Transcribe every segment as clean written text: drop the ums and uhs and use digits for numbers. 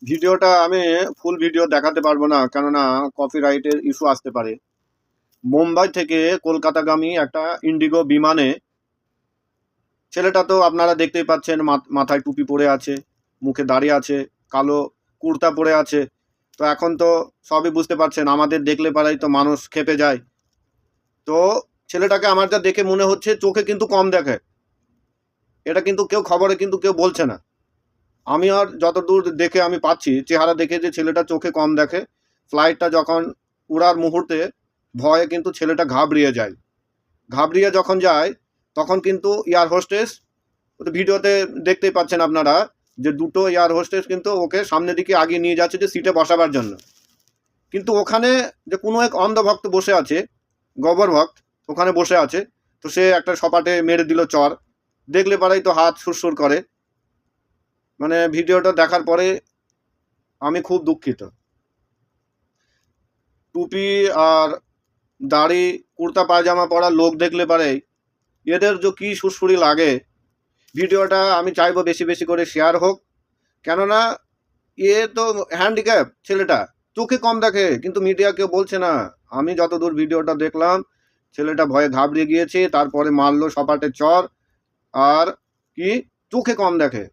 ভিডিওটা আমি full video দেখাতে পারবো না, কেননা কপিরাইটের ইস্যু আসতে পারে। মুম্বাই থেকে কলকাতাগামী একটা ইন্ডিগো বিমানে ছেলেটা তো আপনারা দেখতেই পাচ্ছেন, মাথায় টুপি পরে আছে, মুখে দাঁড়িয়ে আছে, কালো কুর্তা পরে আছে। তো এখন তো সবই বুঝতে পারছেন, আমাদের দেখলে পারাই তো মানুষ খেপে যায়। তো ছেলেটাকে আমার যা দেখে মনে হচ্ছে চোখে কিন্তু কম দেখে, এটা কিন্তু কেউ খবরে কিন্তু কেউ বলছে না। আমি আর যতদূর দেখে আমি পাচ্ছি চেহারা দেখে যে ছেলেটা চোখে কম দেখে। ফ্লাইটটা যখন উড়ার মুহূর্তে ভয়ে কিন্তু ছেলেটা ঘাবড়িয়ে যখন যায়, তখন কিন্তু এয়ার হোস্টেস, ভিডিওতে দেখতেই পাচ্ছেন আপনারা যে দুটো এয়ার হোস্টেস কিন্তু ওকে সামনের দিকে আগিয়ে নিয়ে যাচ্ছে যে সিটে বসাবার জন্য। কিন্তু ওখানে যে কোনো এক অন্ধভক্ত বসে আছে, গবর ভক্ত ওখানে বসে আছে। তো সে একটা সপাটে মেরে দিল চর, দেখলে পারাই তো হাত সুরসুর করে। মানে ভিডিওটা দেখার পরে আমি খুব দুঃখিত। টুপি আর দাড়ি কুর্তা পায়জামা পরা লোক দেখলে পারে এদের যে কী সুরসুরি লাগে। ভিডিওটা আমি চাইবো বেশি বেশি করে শেয়ার হোক, কেননা এ তো হ্যান্ডিক্যাপ ছেলেটা, চোখে কম দেখে, কিন্তু মিডিয়া কেউ বলছে না। আমি যতদূর ভিডিওটা দেখলাম ছেলেটা ভয়ে ঘাবড়ে গিয়েছে, তারপরে মারলো সপাটে চর। আর কি, চোখে কম দেখে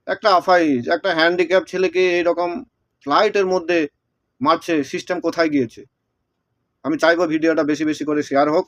একটা আফাইজ, একটা হ্যান্ডিক্যাপ ছেলেকে এইরকম ফ্লাইটের মধ্যে মারছে, সিস্টেম কোথায় গিয়েছে। আমি চাইবো ভিডিওটা বেশি বেশি করে শেয়ার হোক।